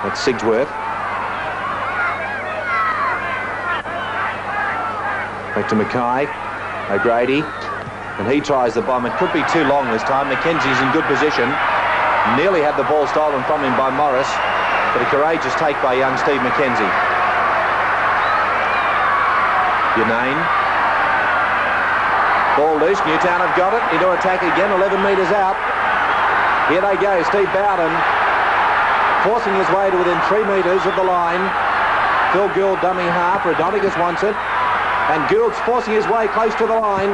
That's Sigsworth. Back to Mackay. O'Grady. And he tries the bomb. It could be too long this time. Mackenzie's in good position. Nearly had the ball stolen from him by Morris. But a courageous take by young Steve Mackenzie. Unane. Ball loose. Newtown have got it. Into attack again. 11 metres out. Here they go. Steve Bowden forcing his way to within 3 metres of the line. Phil Gould dummy half. Rodonicus wants it. And Gould's forcing his way close to the line.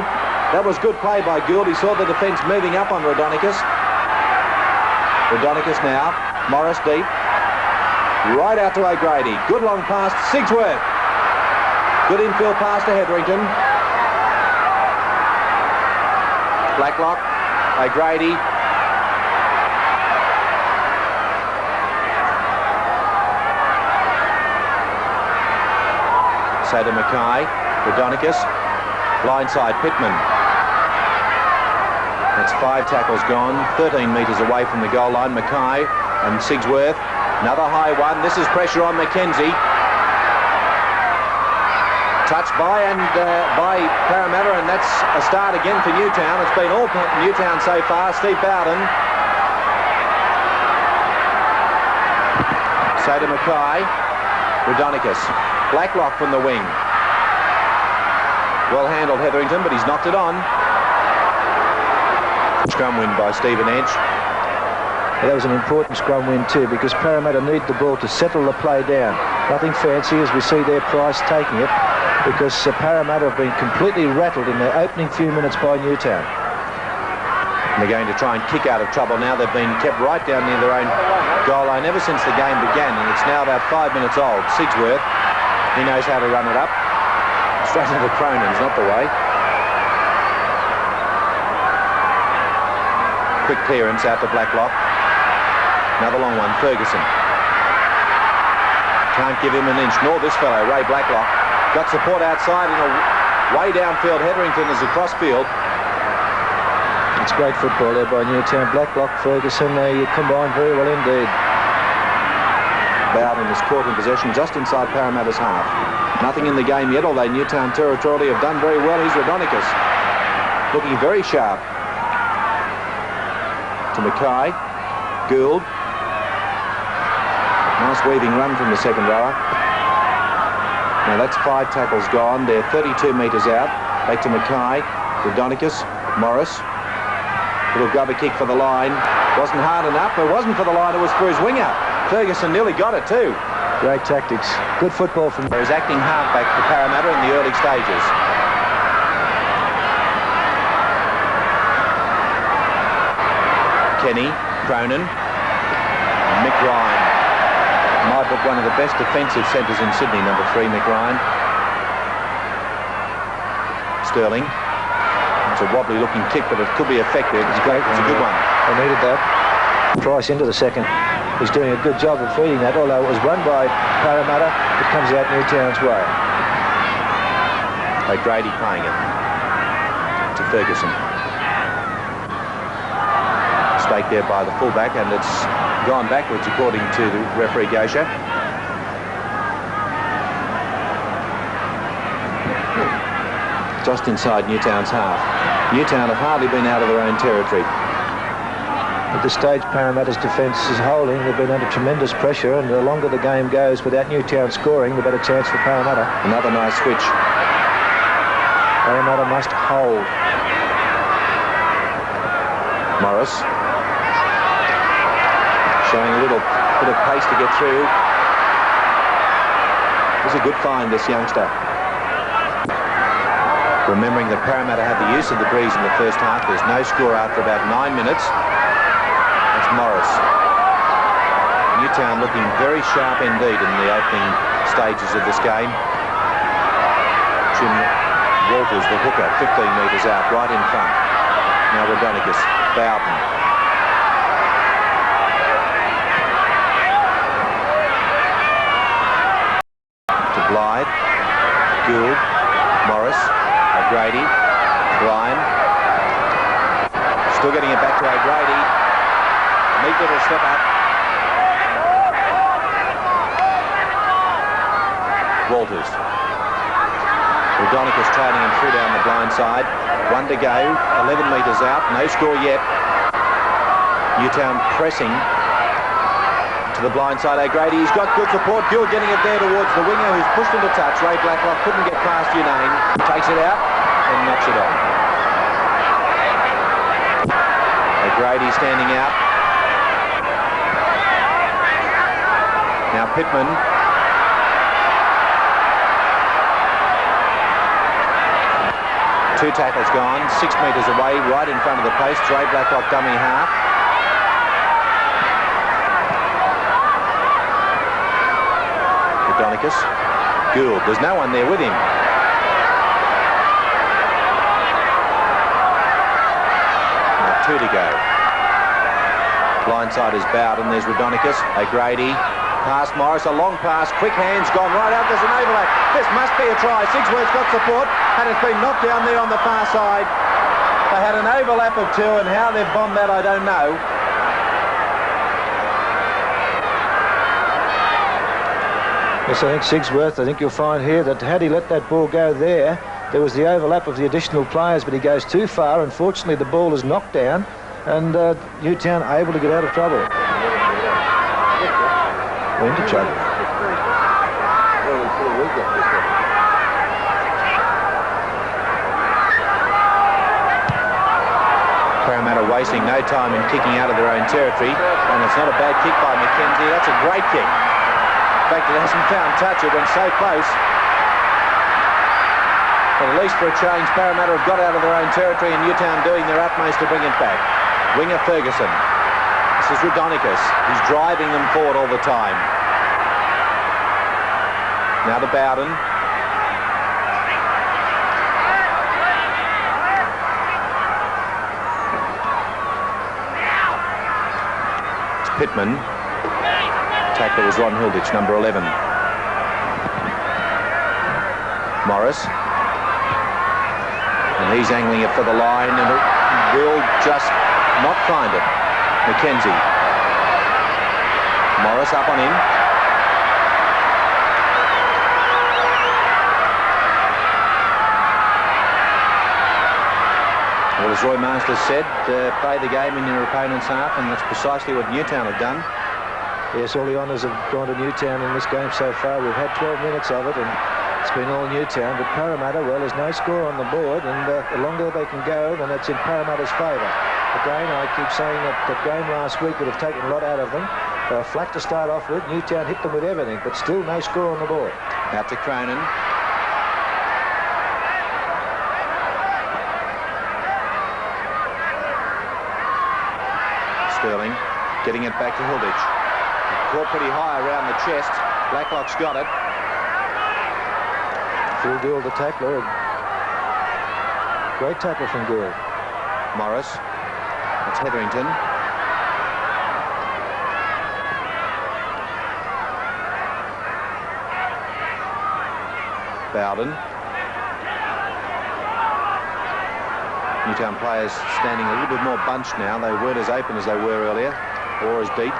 That was good play by Gould. He saw the defence moving up on Rodonicus. Rodonicus now. Morris deep. Right out to O'Grady. Good long pass to Sigsworth. Good infield pass to Hetherington. Blacklock. O'Grady. So to Mackay. Rodonicus. Blindside Pittman. That's 5 tackles gone. 13 metres away from the goal line. Mackay and Sigsworth. Another high one. This is pressure on Mackenzie. Touched by Parramatta, and that's a start again for Newtown. It's been all Newtown so far. Steve Bowden. So to Mackay. Rodonicus. Blacklock from the wing. Well handled Hetherington, but he's knocked it on. Scrum win by Stephen Edge. That was an important scrum win too, because Parramatta need the ball to settle the play down. Nothing fancy as we see their Price taking it, because Parramatta have been completely rattled in their opening few minutes by Newtown. And they're going to try and kick out of trouble now. They've been kept right down near their own goal line ever since the game began, and it's now about 5 minutes old. Sigsworth, he knows how to run it up. Straight into Cronin's, not the way. Quick clearance out to Blacklock. Another long one, Ferguson. Can't give him an inch, nor this fellow, Ray Blacklock. Got support outside in a way downfield. Hetherington is across field. It's great football there by Newtown. Blacklock, Ferguson, they combine very well indeed. Bowden is caught in possession just inside Parramatta's half. Nothing in the game yet, although Newtown territorially have done very well. He's Rodonicus. Looking very sharp. To Mackay. Gould. Nice weaving run from the second rower. Now that's 5 tackles gone. They're 32 metres out. Back to Mackay. Rodonicus. Morris. Little grubber kick for the line. Wasn't hard enough. It wasn't for the line. It was for his winger. Ferguson nearly got it too. Great tactics. Good football from his acting halfback for Parramatta in the early stages. Kenny, Cronin, Mick Ryan. In my book, one of the best defensive centres in Sydney, number 3, Mick Ryan. Sterling. It's a wobbly looking kick, but it could be effective. It's great. It's a good one. They needed that. Price into the second. He's doing a good job of feeding that, although it was run by Parramatta. It comes out Newtown's way. O'Grady playing it to Ferguson. Stake there by the fullback, and it's gone backwards according to the referee Gosha. Just inside Newtown's half. Newtown have hardly been out of their own territory. At this stage, Parramatta's defence is holding. They've been under tremendous pressure, and the longer the game goes without Newtown scoring, the better chance for Parramatta. Another nice switch. Parramatta must hold. Morris. Showing a little bit of pace to get through. It's a good find, this youngster. Remembering that Parramatta had the use of the breeze in the first half. There's no score after about 9 minutes. Morris. Newtown looking very sharp indeed in the opening stages of this game. Jim Walters, the hooker, 15 metres out, right in front. Now Rodonicus, Bowden. To Blythe, Gould, Morris, O'Grady, Ryan. Still getting it back to O'Grady. Neat little step up. Walters. Rodonicus trailing him through down the blind side. 1 to go, 11 metres out, no score yet. Newtown pressing to the blind side. O'Grady, he's got good support. Gill getting it there towards the winger who's pushed into touch. Ray Blacklock couldn't get past Unane. Takes it out and knocks it on. O'Grady standing out. Now Pittman. Two tackles gone, 6 metres away, right in front of the post. Ray Blacklock dummy half. Rodonicus. Gould, there's no one there with him. Now 2 to go. Blindside is Bowden, there's Rodonicus. O'Grady. Pass Morris, a long pass, quick hands, gone right out, there's an overlap. This must be a try. Sigsworth's got support, and it's been knocked down there on the far side. They had an overlap of 2, and how they've bombed that, I don't know. Yes, I think Sigsworth, I think you'll find here that had he let that ball go there was the overlap of the additional players, but he goes too far. Unfortunately, the ball is knocked down, and Newtown able to get out of trouble. Into trouble. Parramatta wasting no time in kicking out of their own territory, and it's not a bad kick by McKenzie. That's a great kick. In fact, it hasn't found touch. It went so close. But at least for a change, Parramatta have got out of their own territory, and Newtown doing their utmost to bring it back. Winger Ferguson. This is Rodonicus. He's driving them forward all the time. Now to Bowden. It's Pittman. Tackler was Ron Hilditch, number 11. Morris. And he's angling it for the line, and it will just not find it. McKenzie. Morris up on him. Well, as Roy Masters said, play the game in your opponent's half, and that's precisely what Newtown have done. Yes, all the honours have gone to Newtown in this game so far. We've had 12 minutes of it, and it's been all Newtown. But Parramatta, well, there's no score on the board, and the longer they can go, then it's in Parramatta's favour. Again, I keep saying that the game last week would have taken a lot out of them. They were flat to start off with. Newtown hit them with everything, but still no score on the board. Out to Cronin. Sterling getting it back to Hilditch. Caught pretty high around the chest. Blacklock's got it. Phil Gould, the tackler. Great tackle from Gould. Morris. That's Hetherington. Bowden. Newtown players standing a little bit more bunched now. They weren't as open as they were earlier, or as deep.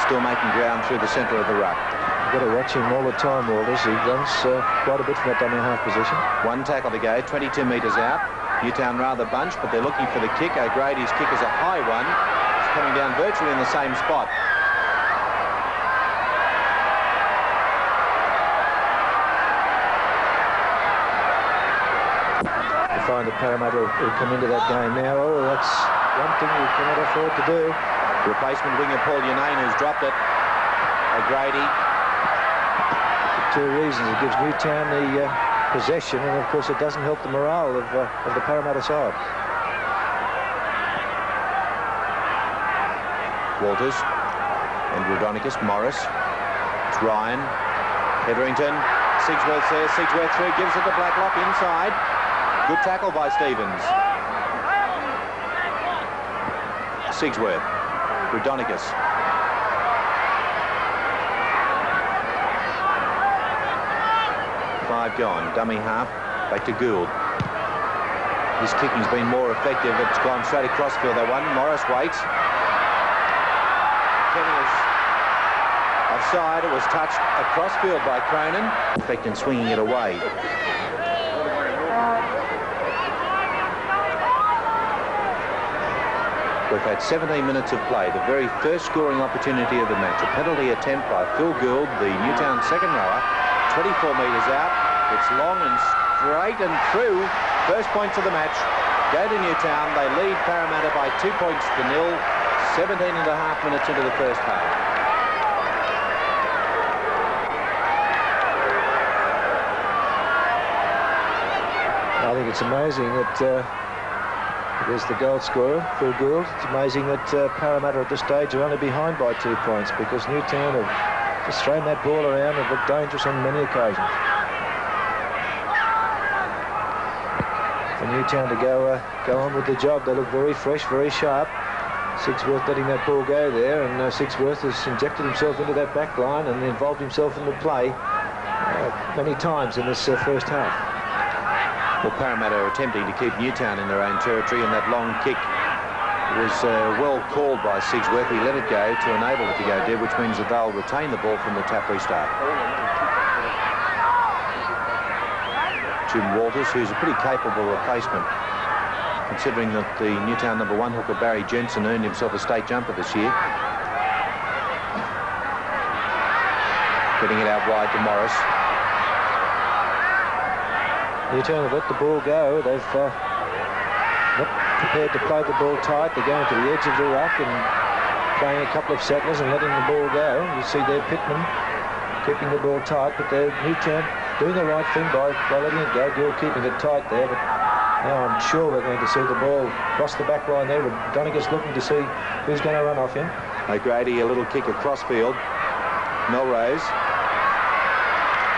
Still making ground through the centre of the ruck. You've got to watch him all the time, Walters. He runs quite a bit from that dummy half position. One tackle to go, 22 metres out. Newtown rather bunched, but they're looking for the kick. O'Grady's kick is a high one. It's coming down virtually in the same spot. Find that Parramatta will come into that game now. Oh, that's one thing we cannot afford to do. Replacement winger Paul Unane has dropped it. O'Grady. For 2 reasons. It gives Newtown the possession, and of course it doesn't help the morale of the Parramatta side. Walters and Rodonicus. Morris. It's Ryan. Hetherington. Sigsworth there. Sigsworth through. Gives it to Blacklock inside. Good tackle by Stevens. Sigsworth. Rodonicus. Five gone. Dummy half. Back to Gould. His kicking's been more effective. It's gone straight across field. They won. Morris waits. Kenny is offside. It was touched across field by Cronin. Effect in swinging it away. We've had 17 minutes of play, the very first scoring opportunity of the match. A penalty attempt by Phil Gould, the Newtown second rower, 24 metres out. It's long and straight and through. First points of the match go to Newtown. They lead Parramatta by 2 points to 0. 17 and a half minutes into the first half. I think it's amazing that there's the goal scorer, Phil Gould. It's amazing that Parramatta at this stage are only behind by 2 points, because Newtown have just thrown that ball around and looked dangerous on many occasions. For Newtown to go on with the job, they look very fresh, very sharp. Sigsworth letting that ball go there, and Sigsworth has injected himself into that back line and involved himself in the play many times in this first half. Well, Parramatta are attempting to keep Newtown in their own territory, and that long kick was well called by Sigsworth. He let it go to enable it to go dead, which means that they'll retain the ball from the tap restart. Jim Walters, who's a pretty capable replacement, considering that the Newtown number 1 hooker Barry Jensen earned himself a state jumper this year. Getting it out wide to Morris. Newtown have let the ball go. They've not prepared to play the ball tight. They're going to the edge of the ruck and playing a couple of settlers and letting the ball go. You see there Pittman keeping the ball tight, but they're Newtown doing the right thing by letting it go. Gill keeping it tight there, but now I'm sure we're going to see the ball cross the back line there. Donaghy's looking to see who's going to run off him. O'Grady, a little kick across field. Melrose.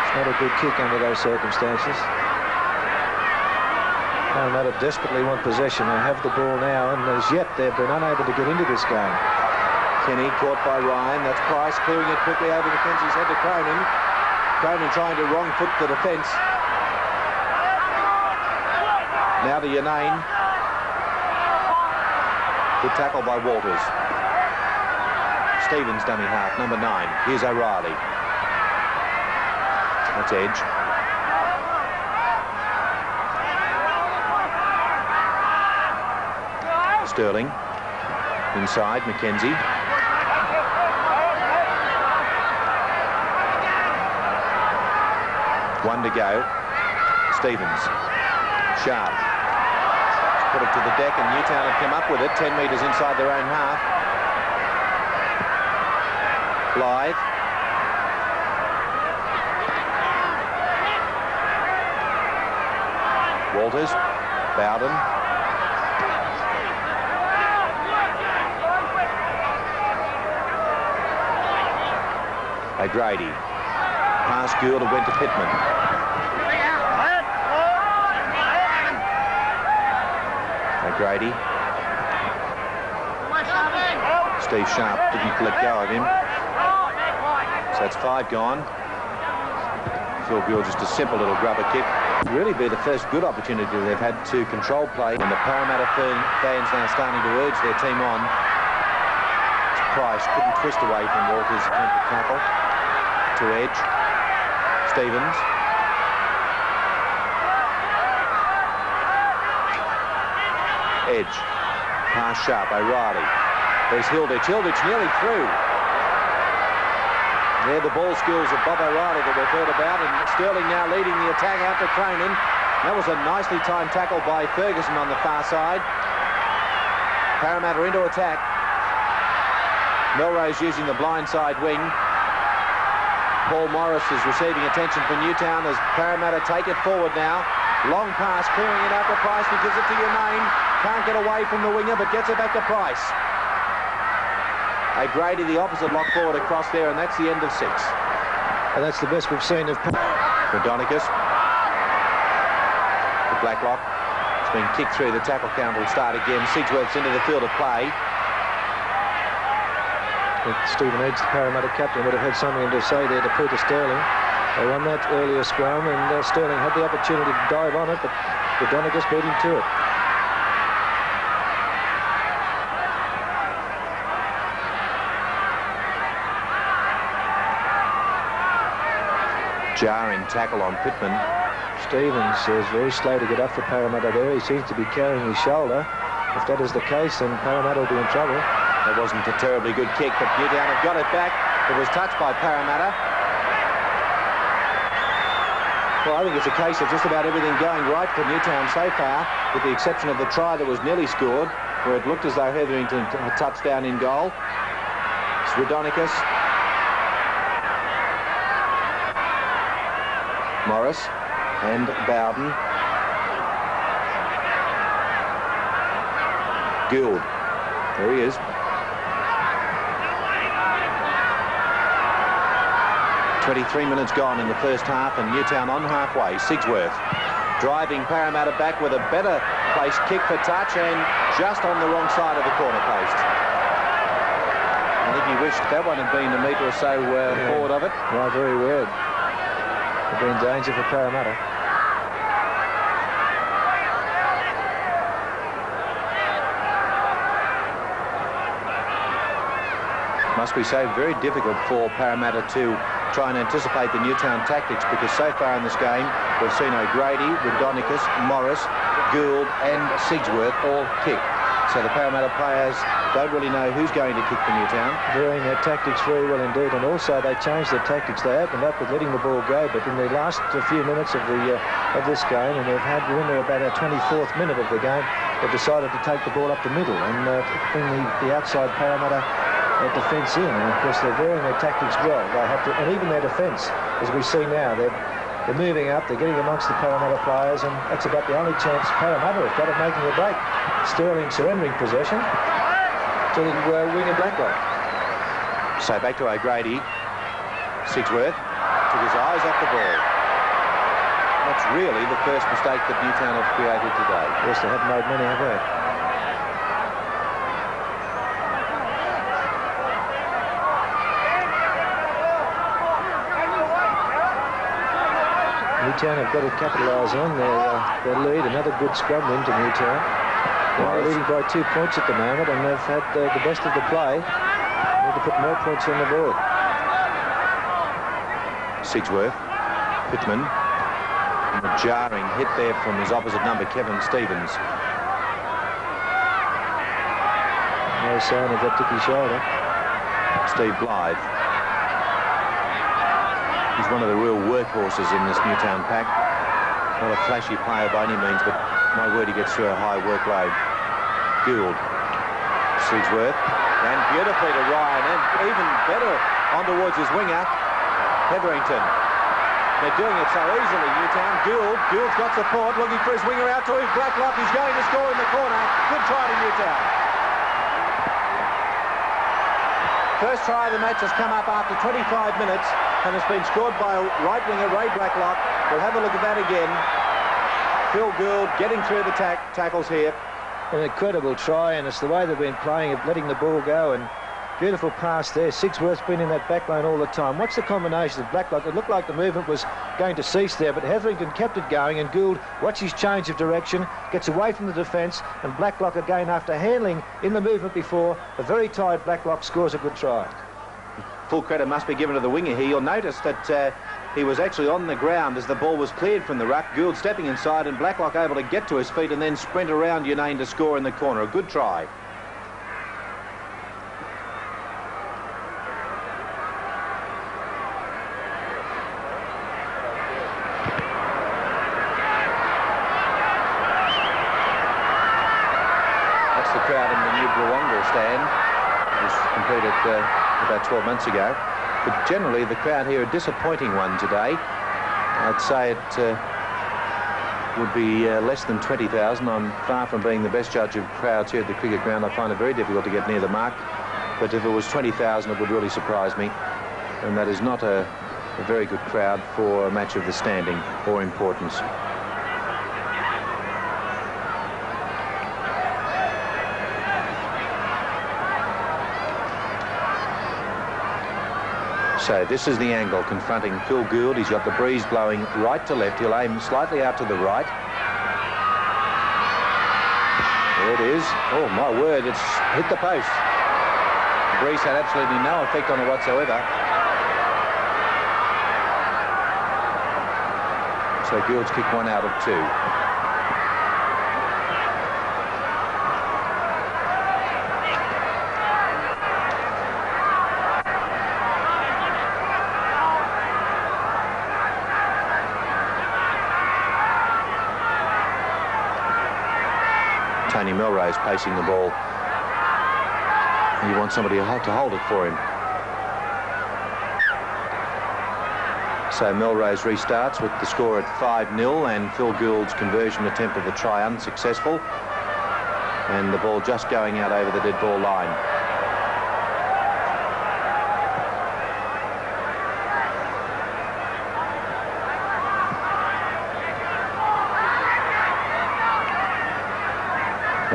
It's not a good kick under those circumstances. Parramatta desperately want possession. They have the ball now, and as yet they've been unable to get into this game. Kenny caught by Ryan. That's Price clearing it quickly over Mackenzie's head to Cronin. Cronin trying to wrong foot the defence. Now to Yanane. Good tackle by Walters. Stevens dummy half, number 9. Here's O'Reilly. That's Edge. Sterling. Inside, Mackenzie. One to go. Stevens. Sharp. Put it to the deck, and Newtown have come up with it. 10 metres inside their own half. Blythe. Walters. Bowden. O'Grady. Past Gould and went to Pittman. O'Grady. Steve Sharp didn't let go of him. So that's 5 gone. Phil Gould just a simple little grubber kick. Really be the first good opportunity they've had to control play. And the Parramatta fans now starting to urge their team on. Price couldn't twist away from Walters' attempted tackle. To Edge. Stevens. Edge. Pass Sharp. O'Reilly. There's Hilditch. Hilditch nearly through. They're the ball skills of Bob O'Reilly that we've heard about, and Sterling now leading the attack out to Cronin. That was a nicely timed tackle by Ferguson on the far side. Parramatta into attack. Melrose using the blindside wing. Paul Morris is receiving attention from Newtown as Parramatta take it forward now. Long pass, clearing it out to Price. He gives it to Yanane. Can't get away from the winger, but gets it back to Price. O'Grady, the opposite lock forward across there, and that's the end of 6. And that's the best we've seen of Donaghy. The Blacklock. It's been kicked through. The tackle count will start again. Sigsworth's into the field of play. Stephen Edge, the Parramatta captain, would have had something to say there to Peter Sterling. They won that earlier scrum, and Sterling had the opportunity to dive on it, but Donaghy beat him to it. Jarring tackle on Pittman. Stevens is very slow to get up for Parramatta there. He seems to be carrying his shoulder. If that is the case, then Parramatta will be in trouble. That wasn't a terribly good kick, but Newtown have got it back. It was touched by Parramatta. Well, I think it's a case of just about everything going right for Newtown so far, with the exception of the try that was nearly scored, where it looked as though Hetherington had touched down in goal. It's Rhodonicus. Morris and Bowden. Gould. There he is. "23 minutes gone in the first half, and Newtown on halfway. Sigsworth driving Parramatta back with a better placed kick for touch, and just on the wrong side of the corner post. I think he wished that one had been a metre or so forward of it. Right, very weird. There'd been danger for Parramatta. Must be so very difficult for Parramatta to try and anticipate the Newtown tactics, because so far in this game we've seen O'Grady, Rhodonicus, Morris, Gould and Sigsworth all kick. So the Parramatta players don't really know who's going to kick for Newtown. Varying their tactics very well indeed, and also they changed their tactics. They opened up with letting the ball go, but in the last few minutes of this game, and we're in about our 24th minute of the game, they've decided to take the ball up the middle and bring the outside Parramatta defence in. And of course they're varying their tactics well. They have to, and even their defence, as we see now, they're moving up, they're getting amongst the Parramatta players, and that's about the only chance Parramatta have got of making a break. Sterling surrendering possession to winger Blacklock. So back to O'Grady. Sigsworth took his eyes off the ball. That's really the first mistake that Newtown have created today. Yes, they haven't made many, have they? Newtown have got to capitalise on their lead. Another good scrum win to Newtown. They're leading by 2 points at the moment, and they've had the best of the play. They need to put more points on the board. Sigsworth, Pittman, and a jarring hit there from his opposite number, Kevin Stevens. No sign of that dicky shoulder. Steve Blythe. He's one of the real workhorses in this Newtown pack. Not a flashy player by any means, but my word, he gets through a high workload. Gould. Sigsworth. And beautifully to Ryan, and even better on towards his winger, Hetherington. They're doing it so easily, Newtown. Gould's got support, looking for his winger out to his Blacklock. He's going to score in the corner. Good try to Newtown. First try of the match has come up after 25 minutes and has been scored by right winger Ray Blacklock. We'll have a look at that again. Phil Gould getting through the tackles here. An incredible try, and it's the way they've been playing of letting the ball go, and beautiful pass there. Sigsworth's been in that back line all the time. What's the combination of Blacklock? It looked like the movement was going to cease there, but Hetherington kept it going, and Gould, watch his change of direction, gets away from the defence, and Blacklock again, after handling in the movement before, a very tired Blacklock scores a good try. Full credit must be given to the winger here. You'll notice that he was actually on the ground as the ball was cleared from the ruck. Gould stepping inside, and Blacklock able to get to his feet and then sprint around Unane to score in the corner. A good try. That's the crowd in the new Blawonga stand. It was completed about 12 months ago. But generally, the crowd here, a disappointing one today. I'd say it would be less than 20,000. I'm far from being the best judge of crowds here at the cricket ground. I find it very difficult to get near the mark. But if it was 20,000, it would really surprise me. And that is not a very good crowd for a match of the standing or importance. So this is the angle confronting Phil Gould. He's got the breeze blowing right to left. He'll aim slightly out to the right. There it is. Oh, my word, it's hit the post. The breeze had absolutely no effect on it whatsoever. So Gould's kicked 1 out of 2. Tony Melrose pacing the ball. He wants somebody to hold it for him. So Melrose restarts with the score at 5-0 and Phil Gould's conversion attempt of the try unsuccessful. And the ball just going out over the dead ball line.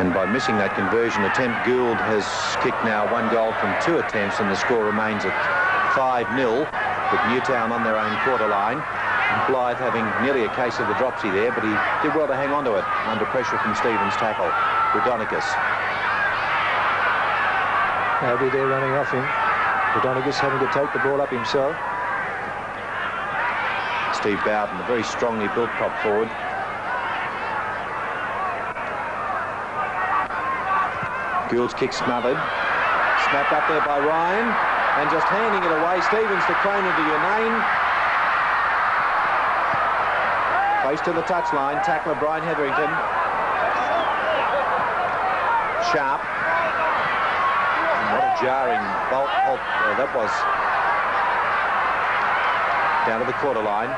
And by missing that conversion attempt, Gould has kicked now 1 goal from 2 attempts, and the score remains at 5-0 with Newtown on their own quarter line. Blythe having nearly a case of the dropsy there, but he did well to hang on to it under pressure from Stevens' tackle. Rodonicus. Nobody there running off him. Rodonicus having to take the ball up himself. Steve Bowden, a very strongly built prop forward. Gould's kick smothered. Snapped up there by Ryan. And just handing it away. Stevens to Cronin to Unane. Face to the touchline. Tackler Brian Hetherington. Sharp. And what a jarring bolt that was. Down to the quarter line.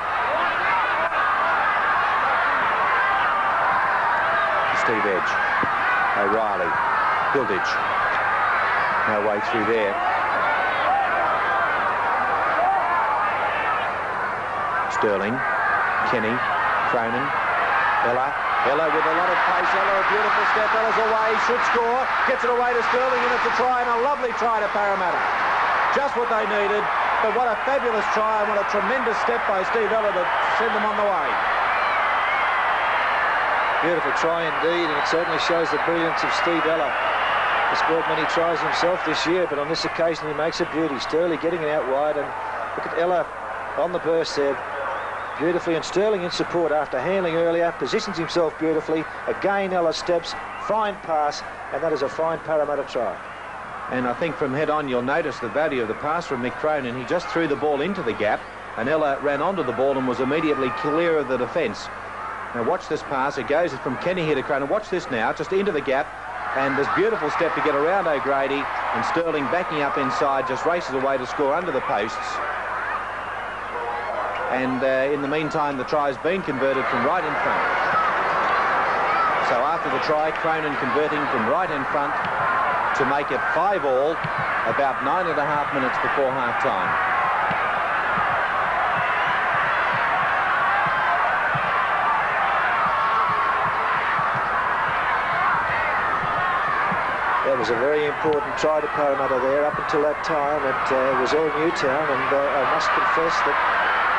Steve Edge. O'Reilly. Hilditch. No way through there. Sterling, Kenny, Cronin, Ella with a lot of pace. Ella, a beautiful step. Ella's away, should score, gets it away to Sterling, and it's a try, and a lovely try to Parramatta. Just what they needed, but what a fabulous try, and what a tremendous step by Steve Ella to send them on the way. Beautiful try indeed, and it certainly shows the brilliance of Steve Ella. He's scored many tries himself this year, but on this occasion he makes a beauty. Sterling getting it out wide, and look at Ella on the burst there. Beautifully, and Sterling in support after handling earlier, positions himself beautifully. Again, Ella steps, fine pass, and that is a fine Parramatta try. And I think from head on, you'll notice the value of the pass from Mick Cronin. He just threw the ball into the gap, and Ella ran onto the ball and was immediately clear of the defence. Now watch this pass. It goes from Kenny here to Cronin. Watch this now, just into the gap, and this beautiful step to get around O'Grady, and Sterling backing up inside, just races away to score under the posts. And in the meantime, the try's been converted from right in front. So after the try, Cronin converting from right in front to make it 5-all, about 9.5 minutes before half-time. That was a very important try to Parramatta there. Up until that time, it was all Newtown, and I must confess that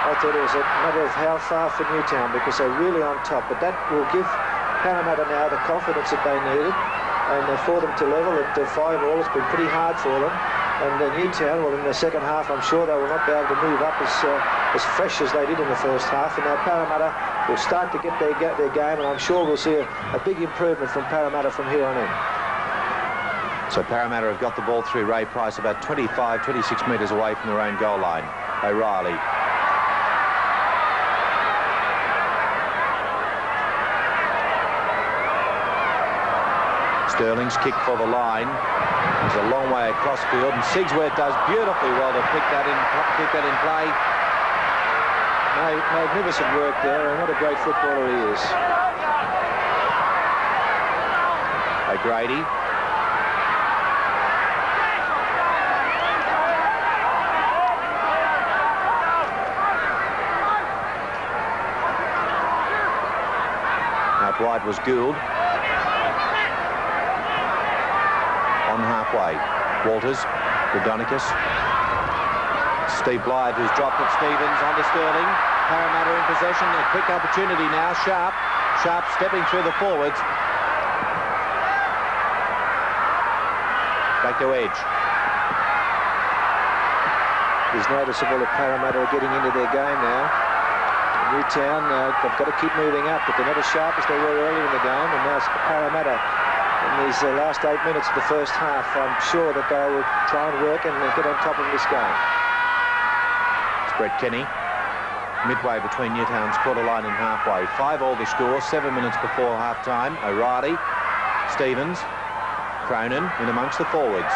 I thought it was a matter of how far for Newtown, because they're really on top. But that will give Parramatta now the confidence that they needed, and for them to level at 5-all, it's been pretty hard for them. And Newtown, well, in the second half, I'm sure they will not be able to move up as fresh as they did in the first half. And now Parramatta will start to get their game, and I'm sure we'll see a big improvement from Parramatta from here on in. So Parramatta have got the ball through Ray Price about 25, 26 metres away from their own goal line. O'Reilly. Sterling's kick for the line. It's a long way across field, and Sigsworth does beautifully well to pick that in play. Magnificent work there, and what a great footballer he is. O'Grady. Out wide was Gould. On halfway. Walters, Rodonicus. Steve Blythe, who's dropped at Stevens, onto Sterling. Parramatta in possession. A quick opportunity now. Sharp stepping through the forwards. Back to Edge. It's noticeable that Parramatta are getting into their game now. Newtown, they've got to keep moving up, but they're not as sharp as they were earlier in the game, and now it's Parramatta in these last 8 minutes of the first half. I'm sure that they will try and work and get on top of this game. It's Brett Kenny, midway between Newtown's quarter line and halfway. 5-all the score, 7 minutes before half-time. O'Reilly, Stevens, Cronin in amongst the forwards.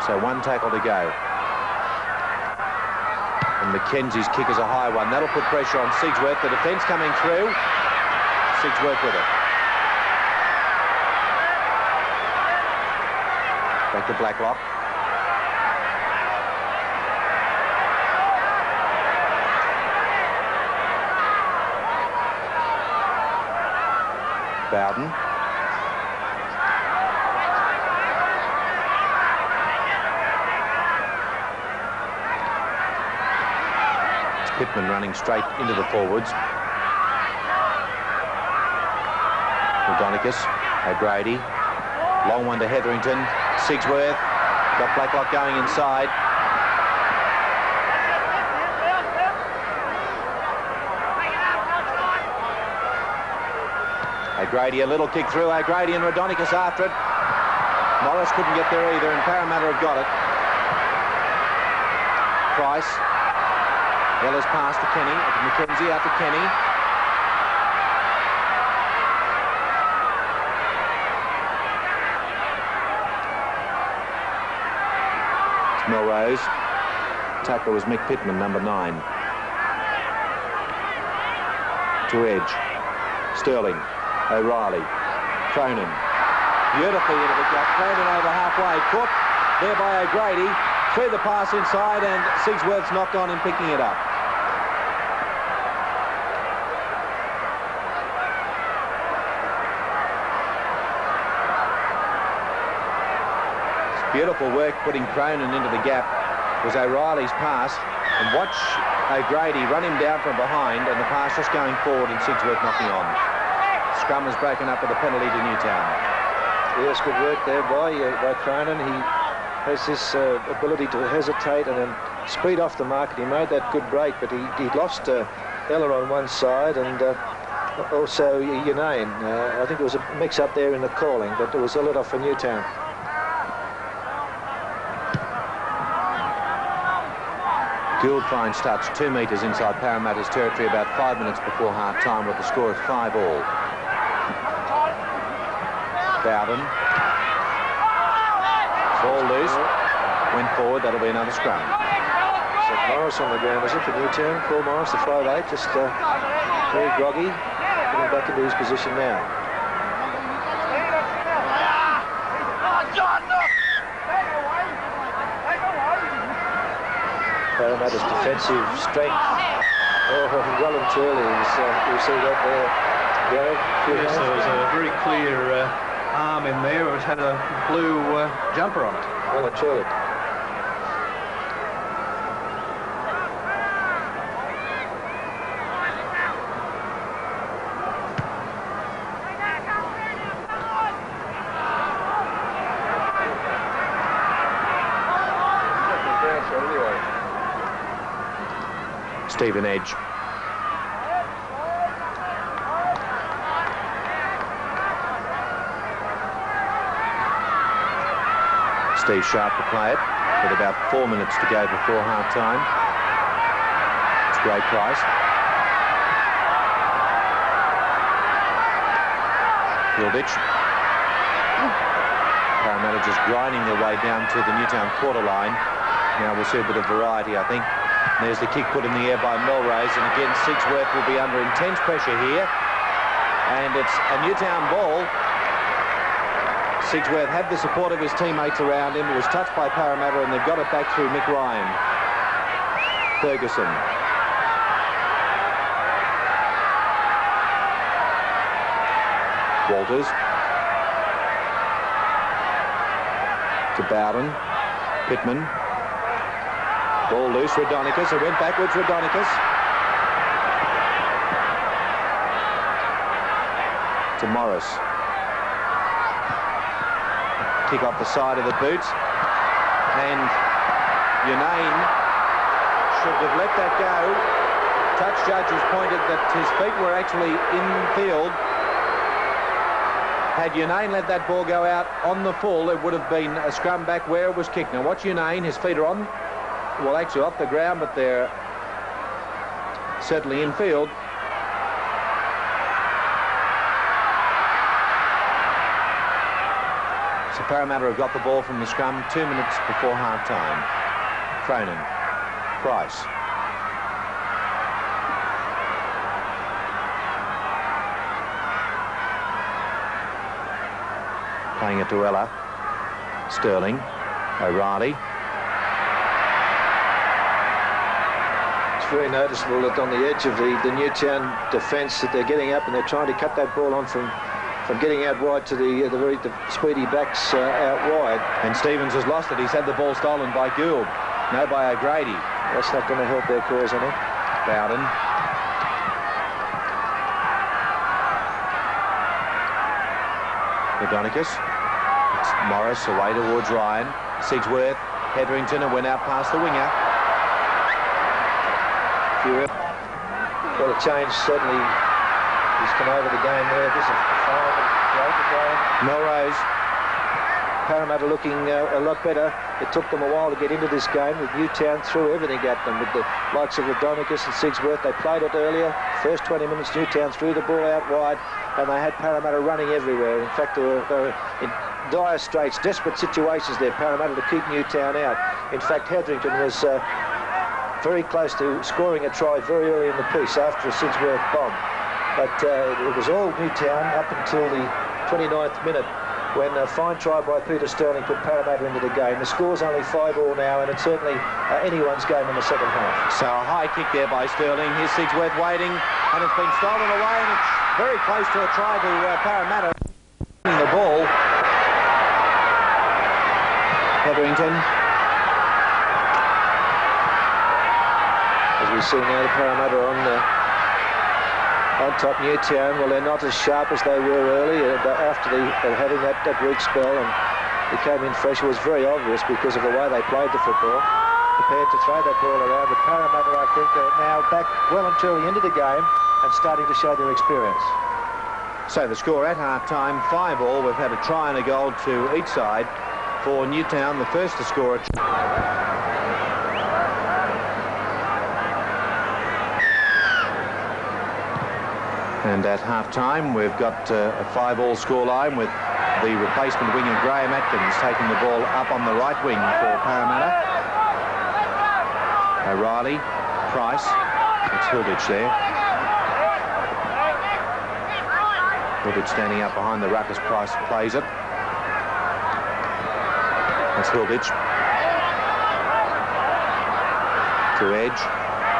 So one tackle to go. And Mackenzie's kick is a high one. That'll put pressure on Sigsworth. The defence coming through. Sigsworth with it. Back to Blacklock. Bowden. Pittman running straight into the forwards. Rodonicus, O'Grady, long one to Hetherington. Sigsworth got Blacklock going inside. O'Grady, a little kick through. O'Grady and Rodonicus after it. Morris couldn't get there either, and Parramatta have got it. Price. Weller's pass to Kenny, Mackenzie out to Kenny. It's Melrose. Tackler was Mick Pittman, number 9. To edge. Sterling. O'Reilly. Cronin. Beautifully into the gap. Cronin over halfway. Caught there by O'Grady. Threw the pass inside, and Sigsworth's knocked on him picking it up. Beautiful work putting Cronin into the gap was O'Reilly's pass, and watch O'Grady run him down from behind, and the pass just going forward and Sigsworth knocking on. Scrum is broken up with a penalty to Newtown. Yes, good work there by Cronin. He has this ability to hesitate and then speed off the mark, and he made that good break, but he lost Ella on one side and also Yanane. I think there was a mix-up there in the calling, but it was a let-off for Newtown. Gould finds touch 2 metres inside Parramatta's territory about 5 minutes before half-time with the score of 5-all. Bowden. Ball loose. Went forward. That'll be another scrum. So Morris on the ground, is it, for Newtown? Paul Morris, the 5'8", just very groggy. Getting back into his position now. Parramatta's defensive strength. Oh, well and truly, you see that there. Yes, there was a very clear arm in there. It had a blue jumper on it. Well and truly. Stephen Edge. Steve Sharp to play it with about 4 minutes to go before half-time. It's great price. Hilditch. Parramatta just grinding their way down to the Newtown quarter line. Now we'll see a bit of variety, I think. There's the kick put in the air by Melrose, and again Sigsworth will be under intense pressure here, and it's a Newtown ball. Sigsworth had the support of his teammates around him. He was touched by Parramatta, and they've got it back through Mick Ryan. Ferguson. Walters. To Bowden. Pittman. Ball loose, Rodonicus. It went backwards, Rodonicus. To Morris. Kick off the side of the boot. And Yanane should have let that go. touch judge has pointed that his feet were actually in field. Had Unane let that ball go out on the full, it would have been a scrum back where it was kicked. Now watch Unane, his feet are on, well, actually off the ground, but they're certainly in field. So Parramatta have got the ball from the scrum 2 minutes before half-time. Cronin, Price. Playing it to Ella. Sterling. O'Reilly. It's very noticeable that on the edge of the Newtown defence that they're getting up and they're trying to cut that ball on from getting out wide to the speedy backs out wide. And Stevens has lost it. He's had the ball stolen by Gould. No, by O'Grady. That's not going to help their cause any. Bowden. Adonicus. It's Morris away towards Ryan. Sigsworth, Hetherington, and went out past the winger. Well, a change certainly has come over the game there. This is a fine break again. Melrose. Parramatta looking a lot better. It took them a while to get into this game. With Newtown threw everything at them with the likes of Adonicus and Sigsworth. They played it earlier. First 20 minutes, Newtown threw the ball out wide, and they had Parramatta running everywhere. In fact, they were in dire straits, desperate situations there, Parramatta, to keep Newtown out. In fact, Hetherington was very close to scoring a try very early in the piece after a Sigsworth bomb. But it was all Newtown up until the 29th minute, when a fine try by Peter Sterling put Parramatta into the game. The score's only 5-5 now, and it's certainly anyone's game in the second half. So a high kick there by Sterling. Here's Sigsworth waiting, and it's been stolen away, and it's very close to a try to Parramatta. The ball. Hetherington. As we see now, the Parramatta on top. Newtown, well, they're not as sharp as they were early after having that weak spell, and they came in fresh. It was very obvious because of the way they played the football, prepared to throw that ball around. But Parramatta, I think, are now back well and truly into the game and starting to show their experience. So the score at half-time, 5-5. We've had a try and a goal to each side for Newtown, the first to score a try. And at half-time, we've got a 5-5 scoreline with the replacement winger Graham Atkins taking the ball up on the right wing for Parramatta. O'Reilly, Price, it's Hilditch there. Hilditch standing up behind the ruckus. Price plays it. That's Hilditch. To edge,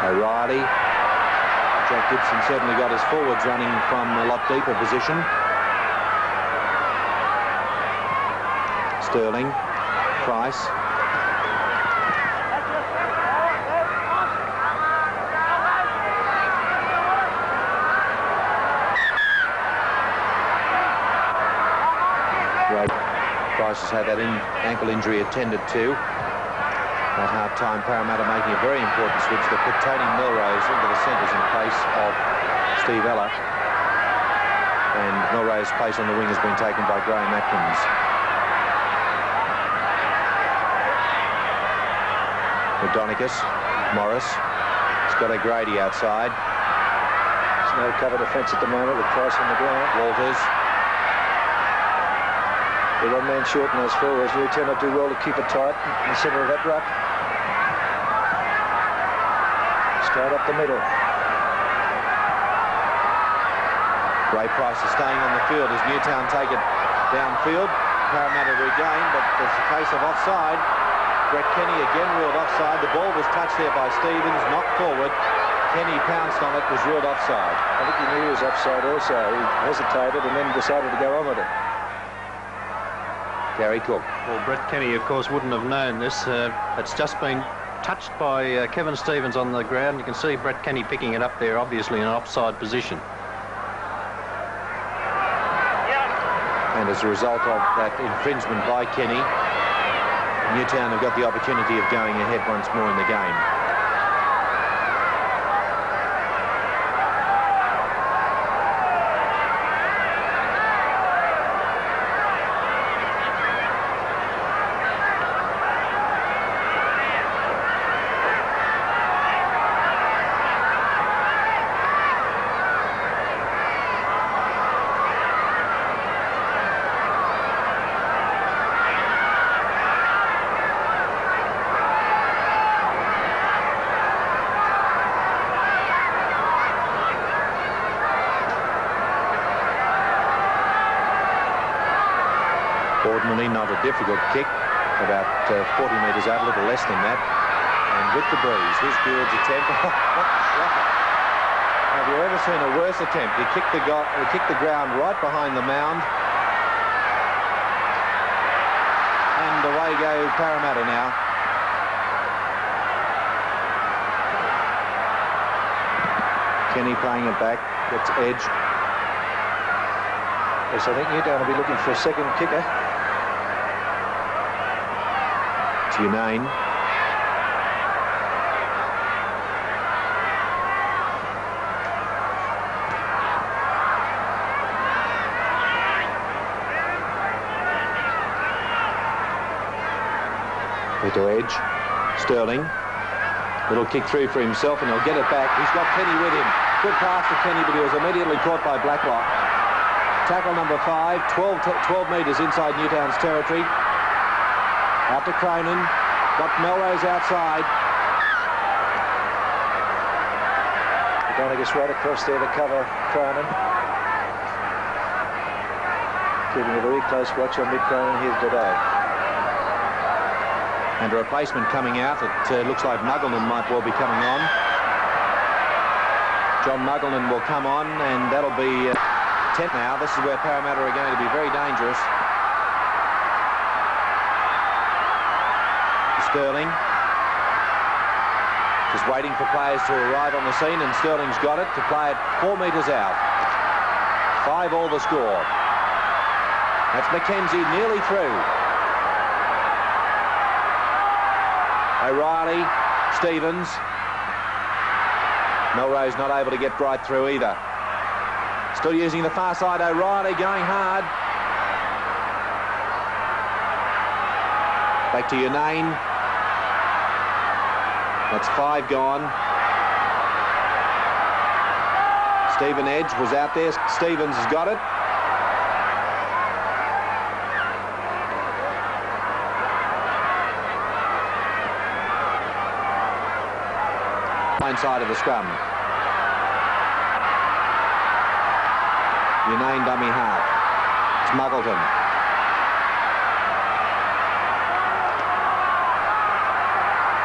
O'Reilly. Jack Gibson certainly got his forwards running from a lot deeper position. Sterling, Price. Price has had that ankle injury attended to. At half-time, Parramatta making a very important switch. They put Tony Melrose into the centres in place of Steve Ella. And Melrose's place on the wing has been taken by Graham Atkins. Adonicus, Morris. He's got O'Grady outside. There's no cover defence at the moment with Price on the ground. Walters. They're one man short in those forwards. Newtown will do well to keep it tight in the centre of that ruck. Straight up the middle. Ray Price is staying on the field as Newtown take it downfield. Parramatta regain, but there's a case of offside. Brett Kenny again ruled offside. The ball was touched there by Stevens, knocked forward. Kenny pounced on it, was ruled offside. I think he knew he was offside also. He hesitated and then decided to go on with it. Gary Cook. Well, Brett Kenny, of course, wouldn't have known this. It's just been touched by Kevin Stevens on the ground. You can see Brett Kenny picking it up there, obviously in an offside position. And as a result of that infringement by Kenny, Newtown have got the opportunity of going ahead once more in the game. definitely not a difficult kick. About 40 metres out, a little less than that. And with the breeze, here's Gould's attempt. What a shot. Have you ever seen a worse attempt? He kicked the ground right behind the mound. And away go Parramatta now. Kenny playing it back, gets edge. Yes, I think Newtown will be looking for a second kicker. Tunane. To edge. Sterling. Little kick through for himself and he'll get it back. He's got Kenny with him. Good pass to Kenny, but he was immediately caught by Blacklock. Tackle number 5, 12 metres inside Newtown's territory. Out to Cronin. Got Melrose outside. Donegas right across there to cover Cronin. Keeping a very close watch on Mick Cronin here today. And a replacement coming out. It looks like Muggleton might well be coming on. John Muggleton will come on, and that'll be 10 now. This is where Parramatta are going to be very dangerous. Sterling. Just waiting for players to arrive on the scene, and Sterling's got it to play it 4 metres out. 5 all the score. That's McKenzie nearly through. O'Reilly, Stevens. Melrose not able to get right through either. Still using the far side, O'Reilly going hard. Back to Unane. That's 5 gone. Stephen Edge was out there. Stevens has got it. Side of the scrum. Unane dummy half. It's Muggleton.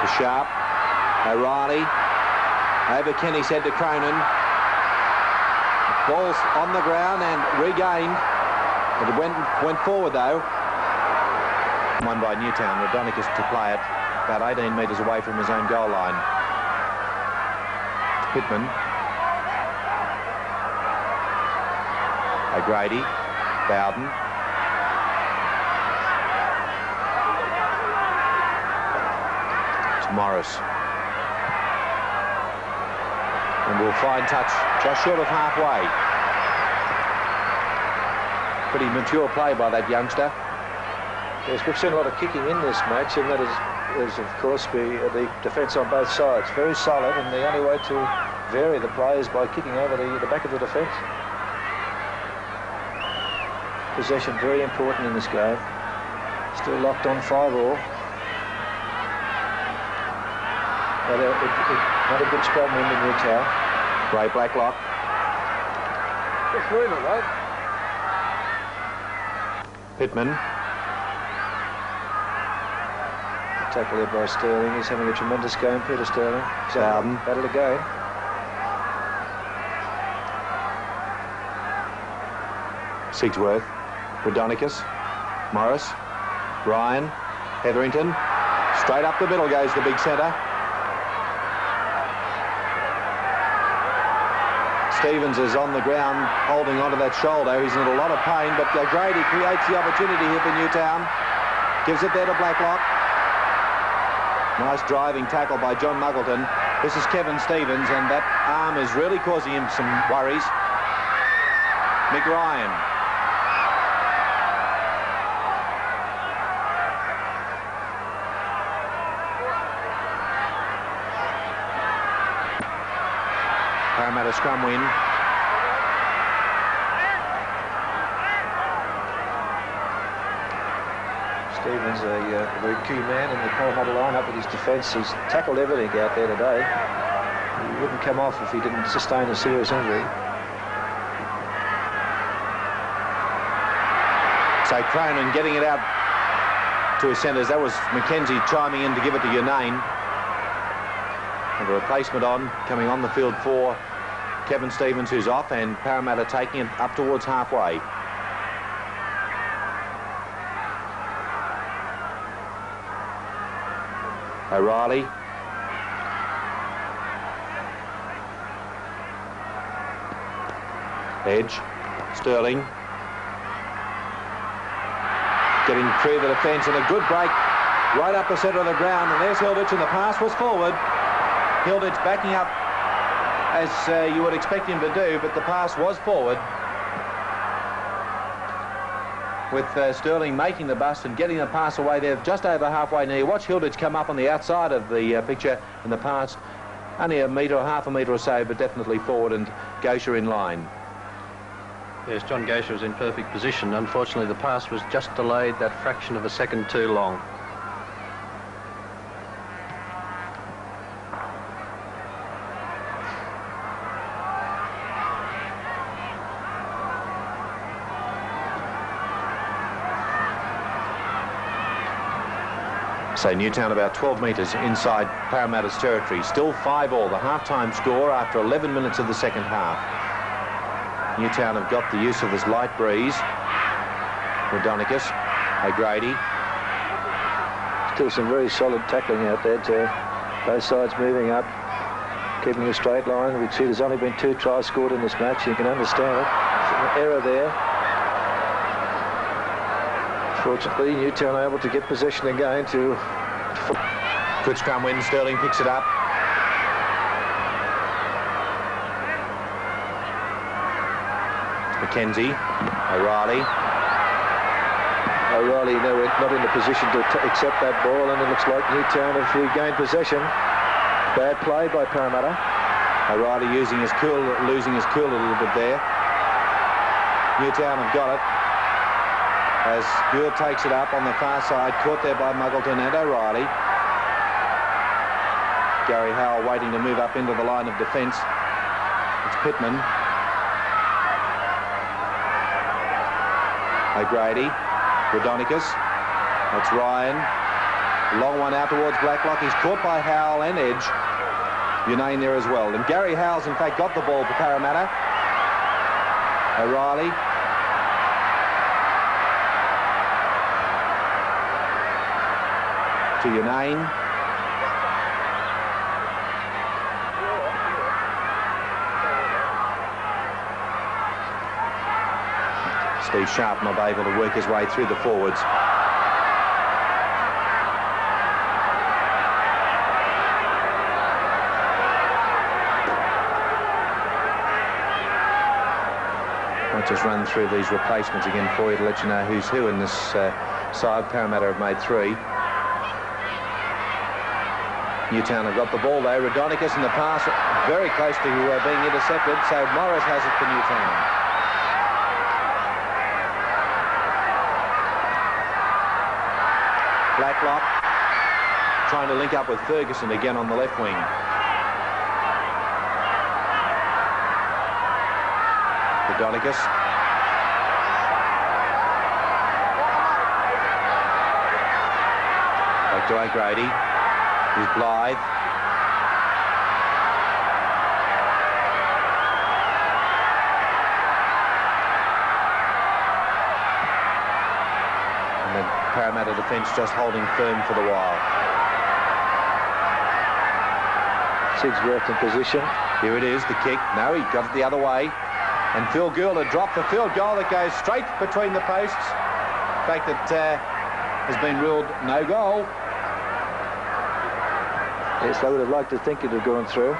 To Sharp. O'Reilly. Over Kenny's head to Cronin. Ball's on the ground and regained. It went forward though. Won by Newtown. Rodonicus to play it about 18 metres away from his own goal line. Pittman. O'Grady. Bowden. To Morris. And we'll find touch just short of halfway. Pretty mature play by that youngster. Yes, we've seen a lot of kicking in this match, and that is of course the defence on both sides. Very solid, and the only way to vary the play is by kicking over the back of the defence. Possession very important in this game. Still locked on 5 all. But not a good scrum win in Newtown. Ray Blacklock. Just move it, right? Pittman. Tackle there by Sterling. He's having a tremendous game, Peter Sterling. Bowden. Battle again. Sigsworth. Rodonicus. Morris. Ryan. Hetherington. Straight up the middle goes the big centre. Stevens is on the ground holding onto that shoulder. He's in a lot of pain, but Grady creates the opportunity here for Newtown. Gives it there to Blacklock. Nice driving tackle by John Muggleton. This is Kevin Stevens, and that arm is really causing him some worries. Mick Ryan. Parramatta scrum win. Stevens, a very key man in the Parramatta lineup with his defence. He's tackled everything out there today. He wouldn't come off if he didn't sustain a serious injury. So Cronin getting it out to his centres. That was Mackenzie chiming in to give it to Unane. And a replacement on, coming on the field for Kevin Stevens, who's off, and Parramatta taking it up towards halfway. O'Reilly. Edge. Sterling. Getting through the defence, and a good break right up the centre of the ground. And there's Hilditch, and the pass was forward. Hilditch backing up as you would expect him to do, but the pass was forward. With Sterling making the bust and getting the pass away there just over halfway near. Watch Hilditch come up on the outside of the picture, and the pass only a metre or half a metre or so, but definitely forward, and Gosher in line. Yes, John Gosher was in perfect position. Unfortunately, the pass was just delayed that fraction of a second too long. So Newtown about 12 metres inside Parramatta's territory. Still 5-all, the half-time score after 11 minutes of the second half. Newtown have got the use of this light breeze. Rodonicus, O'Grady. Still some very solid tackling out there too. Both sides moving up, keeping a straight line. We see there's only been 2 tries scored in this match. You can understand it. An error there. Fortunately, Newtown able to get possession again to... Good scrum win. Sterling picks it up. Mackenzie, O'Reilly. O'Reilly not in the position to accept that ball, and it looks like Newtown have regained possession. Bad play by Parramatta. O'Reilly losing his cool a little bit there. Newtown have got it. As Gould takes it up on the far side, caught there by Muggleton and O'Reilly. Gary Howell waiting to move up into the line of defence. It's Pittman. O'Grady. Rodonicus. That's Ryan. Long one out towards Blacklock. He's caught by Howell and Edge. Unane there as well. And Gary Howell's in fact got the ball for Parramatta. O'Reilly. To Unane. Steve Sharp not able to work his way through the forwards. I'll just run through these replacements again for you to let you know who's who in this side. Parramatta have made 3. Newtown have got the ball though. Rodonicus in the pass, very close to being intercepted, so Morris has it for Newtown. Blacklock trying to link up with Ferguson again on the left wing. Rodonicus. Back to O'Grady. Here's Blythe. And the Parramatta defence just holding firm for the while. Sigsworth in position. Here it is, the kick. No, he got it the other way. And Phil Gould had dropped the field goal that goes straight between the posts. In fact, that has been ruled no goal. Yes, I would have liked to think it had gone through.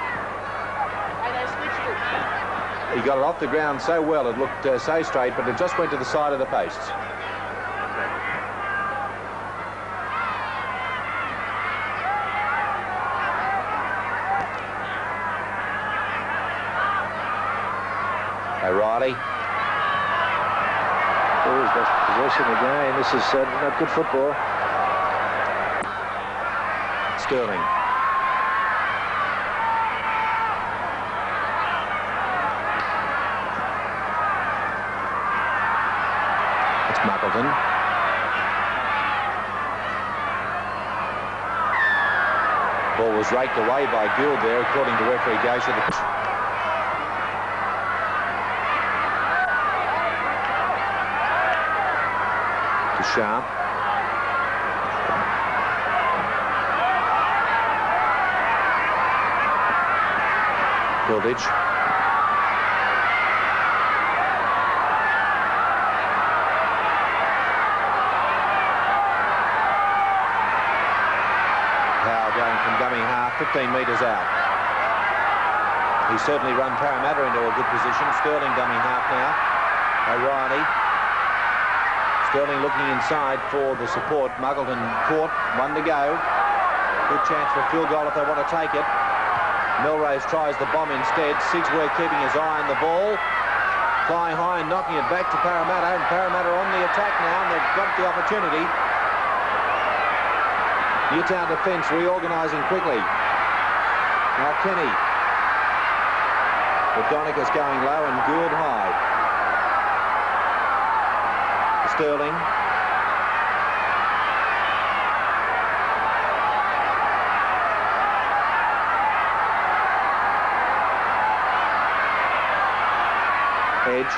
He got it off the ground so well, it looked so straight, but it just went to the side of the posts. O'Reilly. Oh, he's got possession again. This is not good football. Sterling. Muggleton. Ball was raked away by Gould there, according to referee Gaisha. To Sharp. Hilditch. Howe going from dummy half, 15 metres out. He's certainly run Parramatta into a good position. Sterling dummy half now. O'Reilly. Sterling looking inside for the support. Muggleton caught, one to go. Good chance for a field goal if they want to take it. Milrose tries the bomb instead. Sigsworth keeping his eye on the ball. Flying high and knocking it back to Parramatta. And Parramatta on the attack now, and they've got the opportunity. Newtown defence reorganising quickly. Now Kenny. Donicus going low and Gould high. Sterling. Edge.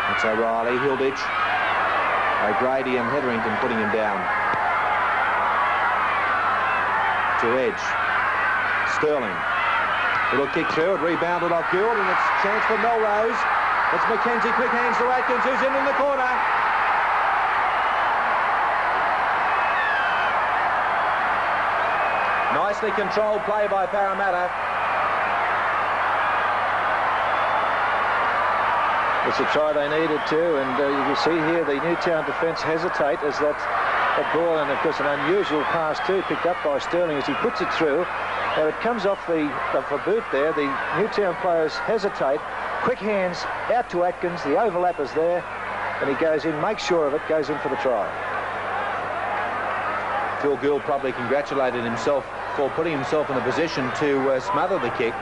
That's O'Reilly, Hilditch, O'Grady and Hetherington putting him down. To Edge. Sterling. Little kick through, it rebounded off Gould, and it's a chance for Melrose. It's McKenzie, quick hands to Atkins, who's in the corner. Nicely controlled play by Parramatta. It's a try they needed to, and you can see here the Newtown defence hesitate as that ball, and of course an unusual pass too, picked up by Sterling as he puts it through. Now it comes off the boot there. The Newtown players hesitate. Quick hands out to Atkins. The overlap is there, and he goes in, makes sure of it, goes in for the try. Phil Gould probably congratulated himself for putting himself in a position to smother the kick.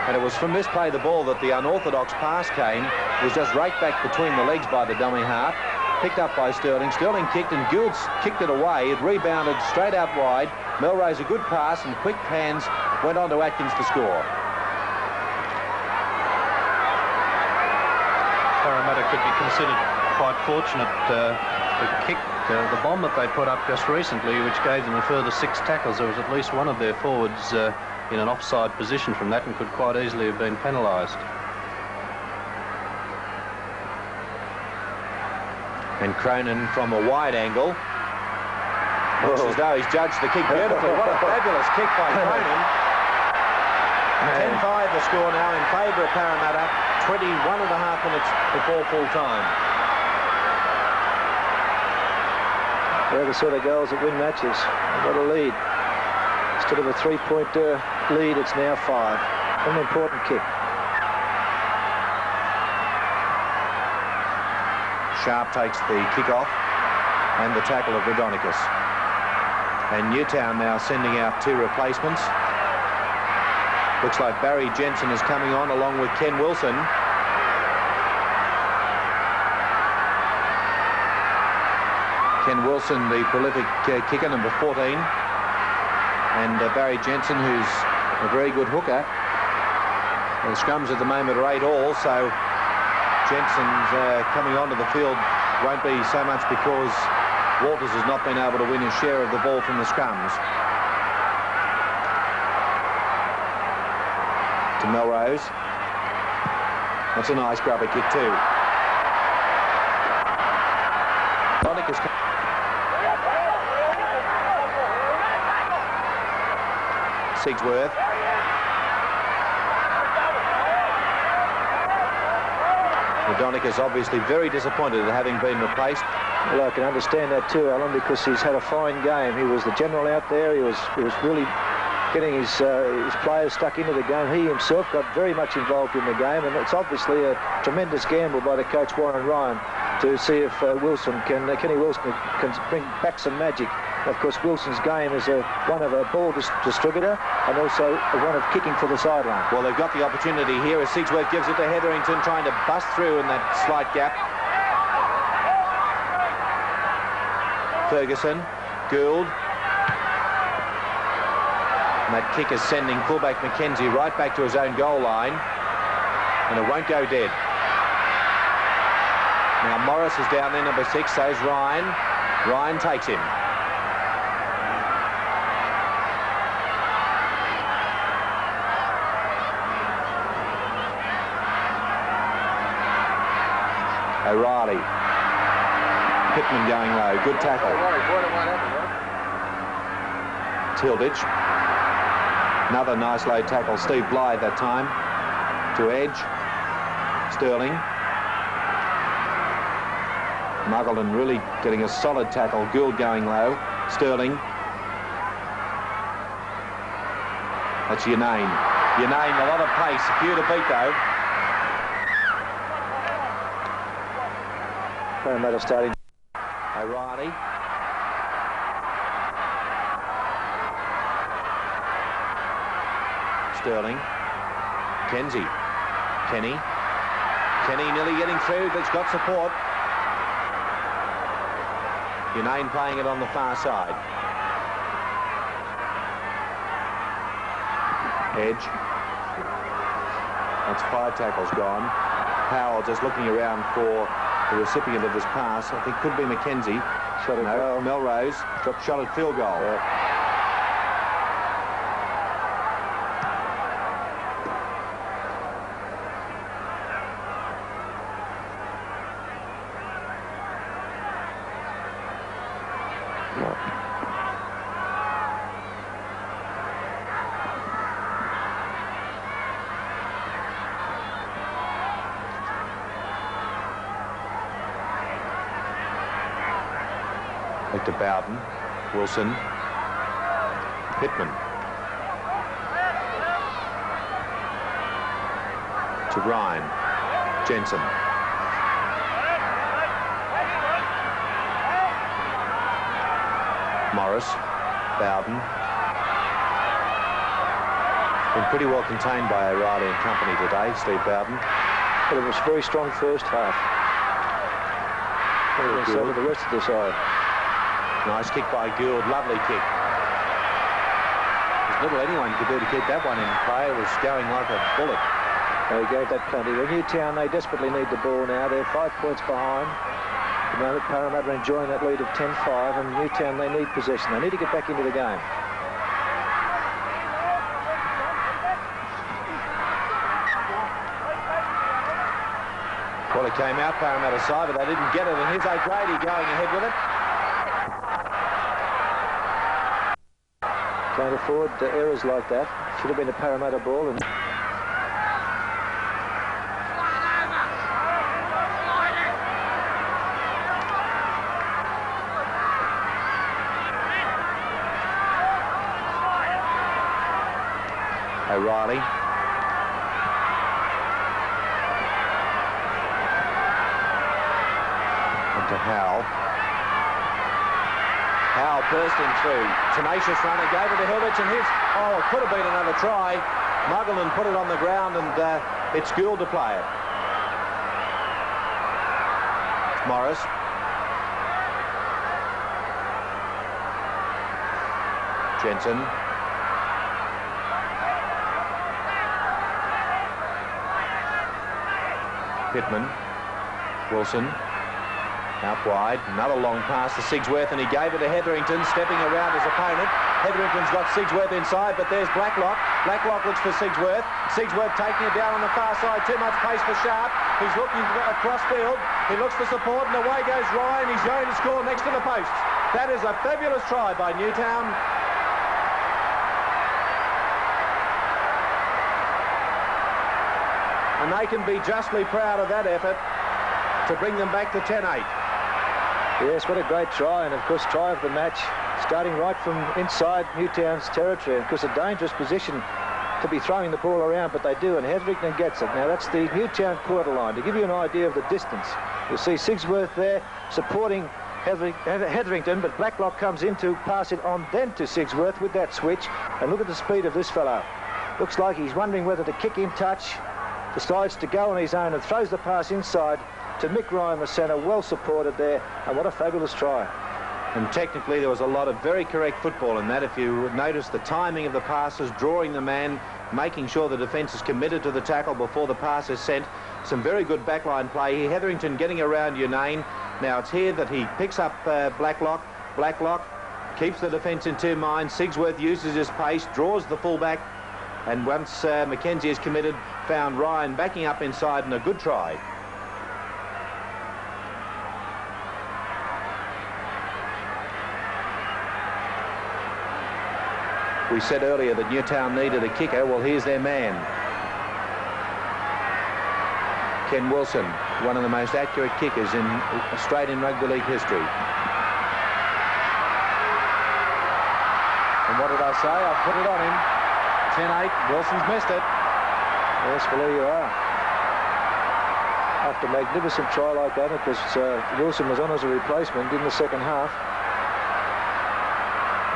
And it was from this play the ball that the unorthodox pass came. It was just right back between the legs by the dummy half. Picked up by Sterling. Sterling kicked and Gould kicked it away. It rebounded straight out wide. Melrose a good pass and quick hands went on to Atkins to score. Parramatta could be considered quite fortunate. The kick, the bomb that they put up just recently, which gave them a further 6 tackles. There was at least one of their forwards in an offside position from that and could quite easily have been penalised. And Cronin from a wide angle. Looks as though he's judged the kick beautifully. What a fabulous kick by Cronin. 10-5 the score now in favour of Parramatta. 21.5 minutes before full time. They're the sort of goals that win matches. They've got a lead. Instead of a 3-point lead, it's now 5. An important kick. Sharp takes the kick off and the tackle of Rodonicus. And Newtown now sending out 2 replacements. Looks like Barry Jensen is coming on along with Ken Wilson. Ken Wilson, the prolific kicker, number 14. And Barry Jensen, who's a very good hooker. The scrums at the moment are 8-all, so Jensen's coming onto the field won't be so much because Walters has not been able to win his share of the ball from the scrums. To Melrose. That's a nice grubber kick too. Sigsworth. Rodonicus obviously very disappointed at having been replaced. Well, I can understand that too, Alan, because he's had a fine game. He was the general out there. He was really getting his players stuck into the game. He himself got very much involved in the game, and it's obviously a tremendous gamble by the coach Warren Ryan to see if Kenny Wilson can bring back some magic. Of course, Wilson's game is one of a ball distributor and also one of kicking for the sideline. Well, they've got the opportunity here as Sigsworth gives it to Hetherington, trying to bust through in that slight gap. Ferguson, Gould. And that kick is sending fullback McKenzie right back to his own goal line. And it won't go dead. Now Morris is down there, number 6, so's Ryan. Ryan takes him. O'Reilly. Pittman going low. Good tackle. Tilditch. Another nice low tackle. Steve Blythe that time. To edge. Sterling. Muggleton really getting a solid tackle. Gould going low. Sterling. That's Yanane. Yanane, a lot of pace. A few to beat though. Parramatta starting. O'Reilly. Sterling. Kenzie. Kenny. Kenny nearly getting through, but it's got support. Yanane playing it on the far side. Edge. That's 5 tackles gone. Powell just looking around for the recipient of this pass. I think could be McKenzie. Shot at no, Melrose. Dropped shot at field goal. Yeah. Back to Bowden. Wilson. Pittman. To Ryan. Jensen. Morris. Bowden. Been pretty well contained by O'Reilly and company today, Steve Bowden. But it was a very strong first half. Over the rest of the side. Nice kick by Gould, lovely kick. There's little anyone could do to keep that one in play. It was going like a bullet. They gave that plenty. Well, Newtown, they desperately need the ball now. They're 5 points behind. At the moment, Parramatta enjoying that lead of 10-5, and Newtown, they need possession. They need to get back into the game. Well, it came out Parramatta side, but they didn't get it, and here's O'Grady going ahead with it. Can't afford errors like that. Should have been a Parramatta ball. And O'Reilly. To Howell. Howell bursting through. Tenacious runner, gave it to Hilditch, and his... Oh, it could have been another try. Muggleton put it on the ground, and it's Gould to play it. Morris. Jensen. Pittman. Wilson. Out wide, another long pass to Sigsworth, and he gave it to Hetherington, stepping around his opponent. Hetherington's got Sigsworth inside, but there's Blacklock. Blacklock looks for Sigsworth. Sigsworth taking it down on the far side. Too much pace for Sharp. He's looking across field. He looks for support, and away goes Ryan. He's going to score next to the posts. That is a fabulous try by Newtown. And they can be justly proud of that effort to bring them back to 10-8. yes, what a great try, and of course try of the match, starting right from inside Newtown's territory. Of course a dangerous position to be throwing the ball around, but they do, and Hetherington gets it. Now that's the Newtown quarter line. To give you an idea of the distance, you'll see Sigsworth there supporting Hetherington, but Blacklock comes in to pass it on then to Sigsworth with that switch, and look at the speed of this fellow. Looks like he's wondering whether to kick in touch, decides to go on his own and throws the pass inside to Mick Ryan, the centre, well supported there, and what a fabulous try. And technically there was a lot of very correct football in that. If you notice the timing of the passes, drawing the man, making sure the defence is committed to the tackle before the pass is sent. Some very good backline play here. Hetherington getting around Unane. Now it's here that he picks up Blacklock. Blacklock keeps the defence in two minds. Sigsworth uses his pace, draws the fullback, and once Mackenzie is committed, found Ryan backing up inside, and a good try. We said earlier that Newtown needed a kicker. Well, here's their man. Ken Wilson, one of the most accurate kickers in Australian Rugby League history. And what did I say? I put it on him. 10-8. Wilson's missed it. Yes, well, there you are. After a magnificent try like that, because Wilson was on as a replacement in the second half.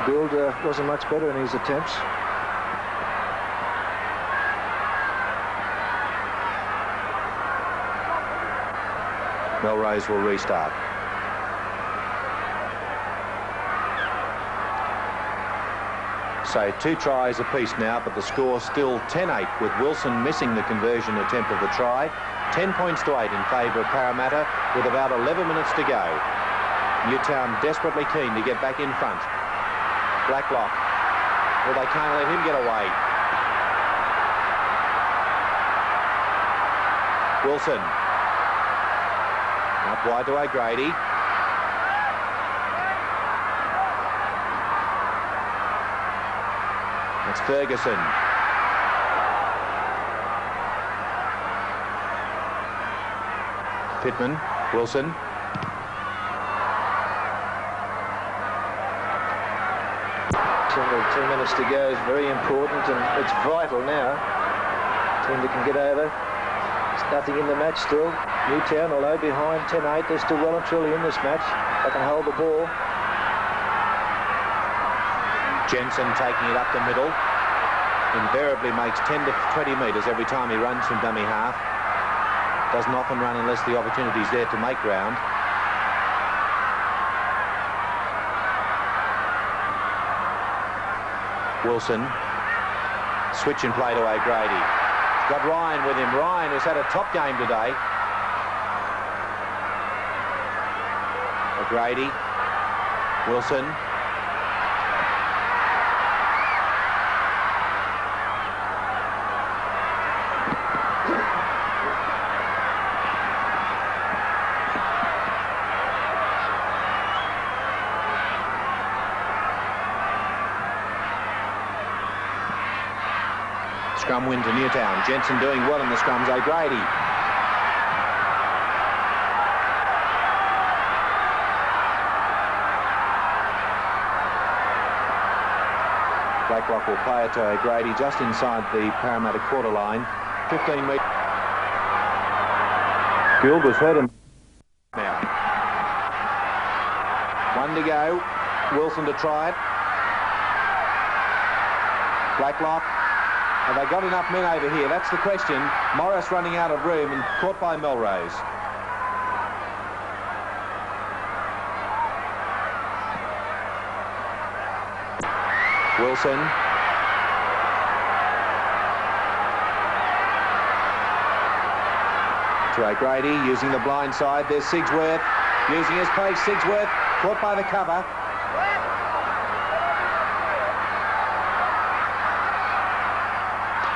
Gould wasn't much better in his attempts. Melrose will restart. So 2 tries apiece now, but the score still 10-8 with Wilson missing the conversion attempt of the try. 10 points to 8 in favour of Parramatta with about 11 minutes to go. Newtown desperately keen to get back in front. Blacklock. Well, they can't let him get away. Wilson. Up wide to O'Grady. It's Ferguson. Pittman. Wilson. Only 2 minutes to go is very important, and it's vital now. Team that can get over. There's nothing in the match still. Newtown, although behind 10-8, they're still well and truly in this match. They can hold the ball. Jensen taking it up the middle. Invariably makes 10 to 20 metres every time he runs from dummy half. Doesn't often run unless the opportunity's there to make ground. Wilson, switch and play to O'Grady. Got Ryan with him. Ryan has had a top game today. O'Grady, Wilson. Scrum win to Newtown. Jensen doing well in the scrums. O'Grady. Blacklock will play it to O'Grady just inside the Parramatta quarter line. 15 metres. Gould was hurt now. 1 to go. Wilson to try it. Blacklock. Have they got enough men over here? That's the question. Morris running out of room and caught by Melrose. Wilson. To O'Grady, using the blind side. There's Sigsworth. Using his pace, Sigsworth. Caught by the cover.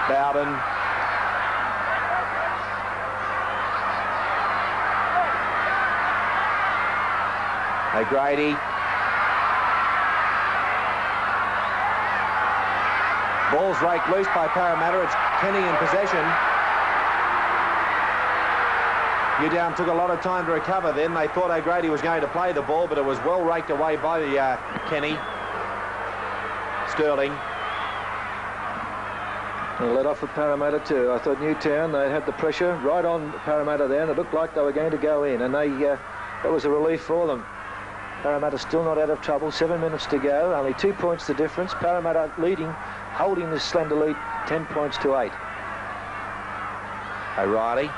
Bowden. O'Grady. Ball's raked loose by Parramatta. It's Kenny in possession. Newtown took a lot of time to recover then. They thought O'Grady was going to play the ball, but it was well raked away by Kenny. Sterling. And let off with Parramatta too. I thought Newtown, they had the pressure right on Parramatta there, and it looked like they were going to go in, and that was a relief for them. Parramatta still not out of trouble. 7 minutes to go. Only 2 points the difference. Parramatta leading, holding this slender lead, 10 points to 8. O'Reilly.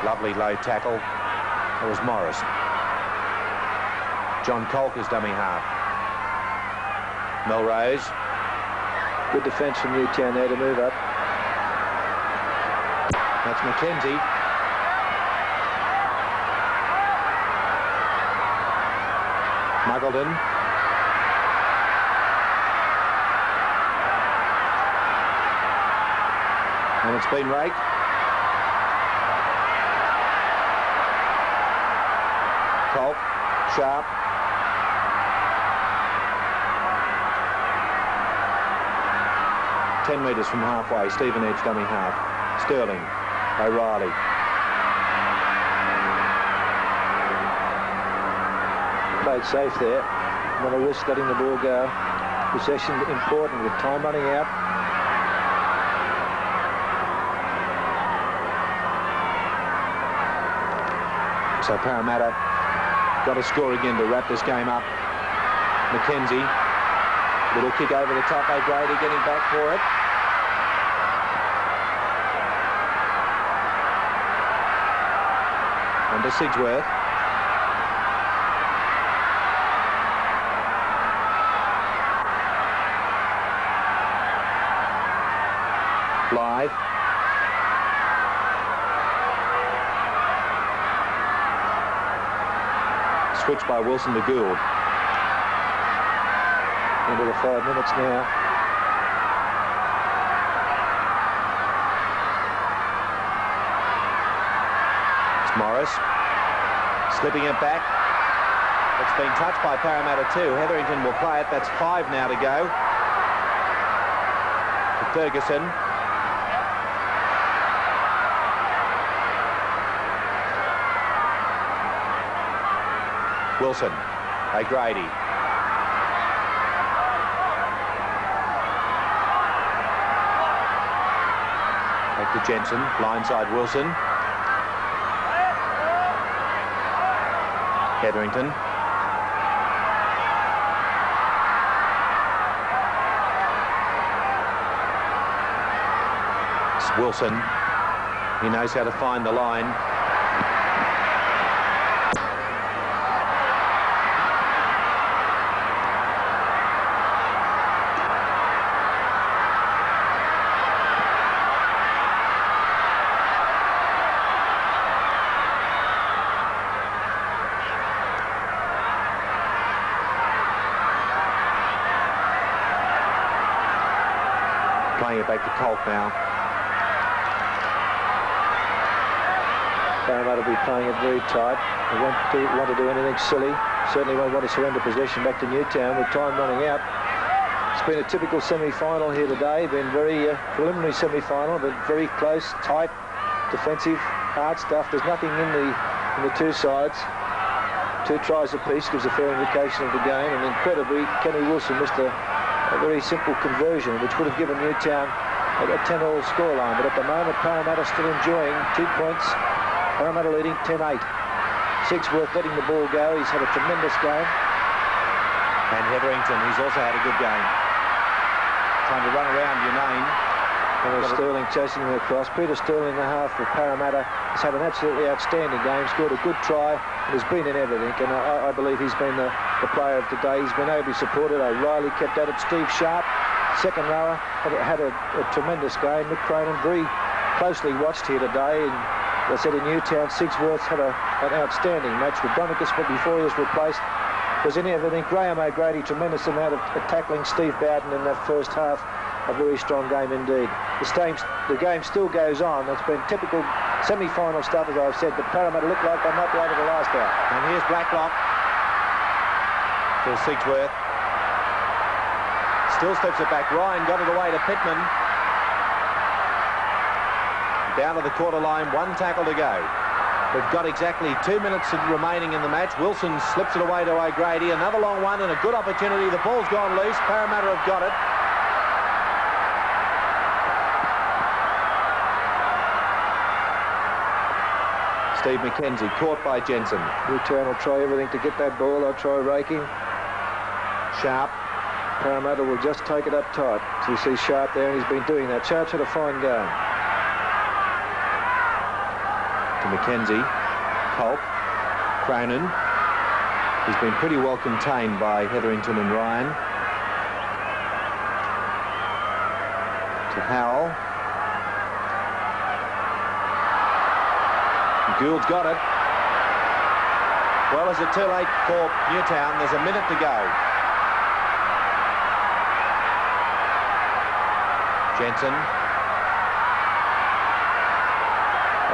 Lovely low tackle. It was Morris. John Colk is dummy half. Melrose. Good defence from Newtown there to move up. That's McKenzie. Muggleton. And it's been raked. Colk. Sharp. Ten metres from halfway. Stephen Edge, dummy half. Sterling. O'Reilly. Played safe there. Not a risk letting the ball go. Possession important with time running out. So Parramatta got a score again to wrap this game up. McKenzie. Little kick over the top. O'Grady getting back for it. Under Sigsworth. Blythe. Switch by Wilson to Gould. Into the 5 minutes now. It's Morris. Slipping it back. It's been touched by Parramatta too. Hetherington will play it. That's 5 now to go. To Ferguson. Wilson. O'Grady. Back to Jensen. Blindside Wilson. Hetherington. It's Wilson. He knows how to find the line. Playing it back to Colk now. Parramatta will be playing it very tight. They won't want to do anything silly. Certainly won't want to surrender possession back to Newtown with time running out. It's been a typical semi-final here today. Been very preliminary semi-final, but very close, tight, defensive, hard stuff. There's nothing in the two sides. 2 tries apiece gives a fair indication of the game, and incredibly, Kenny Wilson missed a very simple conversion, which would have given Newtown a 10-all scoreline. But at the moment, Parramatta still enjoying 2 points. Parramatta leading 10-8. Sigsworth letting the ball go. He's had a tremendous game. And Hetherington, he's also had a good game. Trying to run around your name. Sterling chasing him across. Peter Sterling, the half for Parramatta, has had an absolutely outstanding game. Scored a good try. Has been in everything, and I believe he's been the player of today. He's been ably supported. O'Reilly kept at it. Steve Sharp, second rower, had a tremendous game. Nick Cronin very closely watched here today. And as I said, in Newtown, Sigsworth had an outstanding match with Donicus, but before he was replaced, was in everything. Graham O'Grady, tremendous amount of tackling. Steve Bowden in that first half, a very strong game indeed. The game still goes on. It's been typical semi-final stuff, as I've said, but Parramatta look like they might be over the last hour. And here's Blacklock. Phil Sigsworth. Still slips it back. Ryan got it away to Pittman. Down to the quarter line, 1 tackle to go. We've got exactly 2 minutes remaining in the match. Wilson slips it away to O'Grady. Another long one and a good opportunity. The ball's gone loose. Parramatta have got it. Steve McKenzie caught by Jensen. Newtown will try everything to get that ball. They'll try raking. Sharp. Parramatta will just take it up tight. So you see Sharp there, and he's been doing that. Sharp's had a fine game. To McKenzie. Colk. Cronin. He's been pretty well contained by Hetherington and Ryan. To Howell. Gould's got it. Well, is it too late for Newtown? There's a minute to go. Jensen.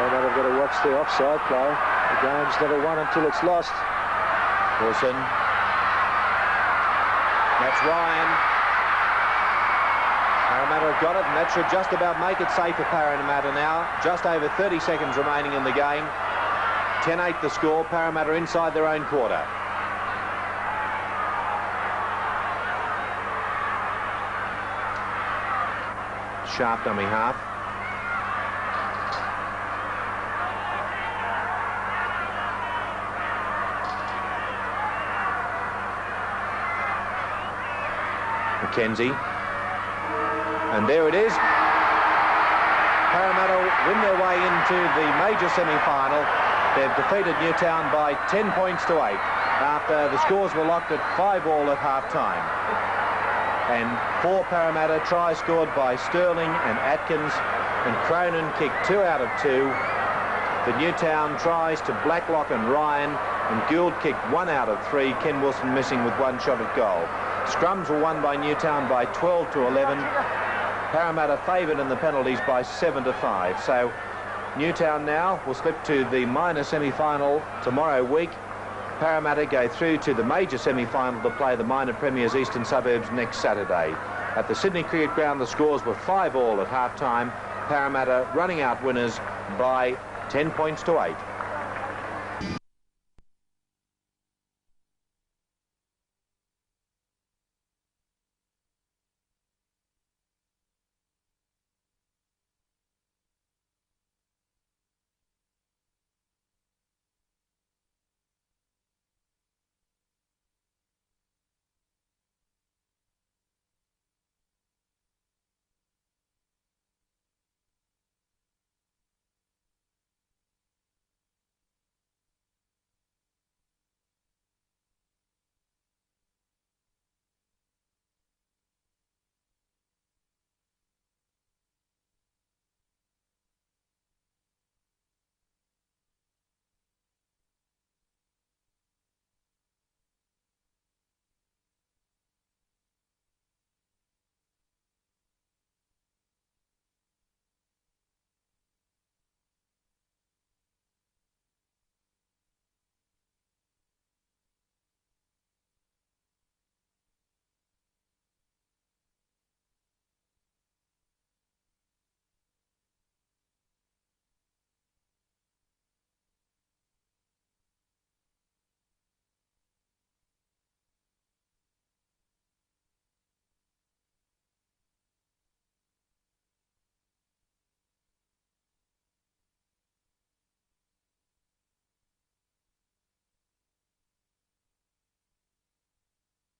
They've got to watch the offside play. The game's never won until it's lost. Wilson. That's Ryan. Parramatta have got it, and that should just about make it safe for Parramatta now. Just over 30 seconds remaining in the game. 10-8 the score. Parramatta inside their own quarter. Sharp dummy half. McKenzie. And there it is. Parramatta win their way into the major semi-final. They've defeated Newtown by 10 points to 8 after the scores were locked at 5-all at half-time. And for Parramatta, tries scored by Sterling and Atkins, and Cronin kicked 2 out of 2. For Newtown, tries to Blacklock and Ryan, and Gould kicked 1 out of 3, Ken Wilson missing with 1 shot at goal. Scrums were won by Newtown by 12 to 11. Parramatta favoured in the penalties by 7 to 5. So Newtown now will slip to the minor semi-final tomorrow week. Parramatta go through to the major semi-final to play the minor premiers Eastern Suburbs next Saturday. At the Sydney Cricket Ground, the scores were 5-all at half-time. Parramatta running out winners by 10 points to 8.